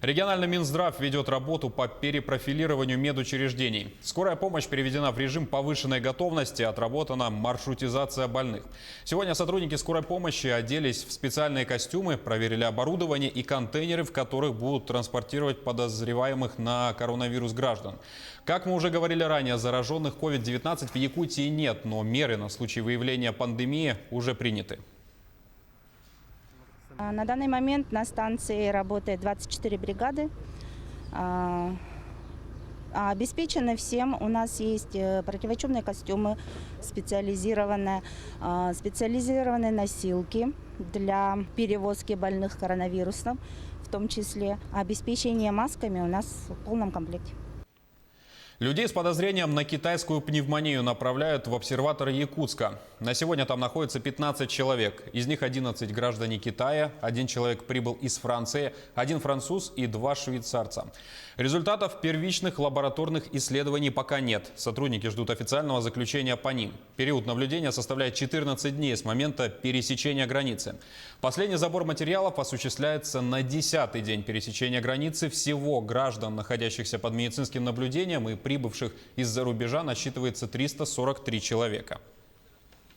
Региональный Минздрав ведет работу по перепрофилированию медучреждений. Скорая помощь переведена в режим повышенной готовности, отработана маршрутизация больных. Сегодня сотрудники скорой помощи оделись в специальные костюмы, проверили оборудование и контейнеры, в которых будут транспортировать подозреваемых на коронавирус граждан. Как мы уже говорили ранее, зараженных COVID-19 в Якутии нет, но меры на случай выявления пандемии уже приняты. На данный момент на станции работает 24 бригады. Обеспечены всем. У нас есть противочумные костюмы, специализированные носилки для перевозки больных коронавирусом, в том числе обеспечение масками у нас в полном комплекте. Людей с подозрением на китайскую пневмонию направляют в обсерваторы Якутска. На сегодня там находится 15 человек. Из них 11 граждане Китая, 1 человек прибыл из Франции, 1 француз и 2 швейцарца. Результатов первичных лабораторных исследований пока нет. Сотрудники ждут официального заключения по ним. Период наблюдения составляет 14 дней с момента пересечения границы. Последний забор материалов осуществляется на 10-й день пересечения границы. Всего граждан, находящихся под медицинским наблюдением и прибывших из-за рубежа, насчитывается 343 человека.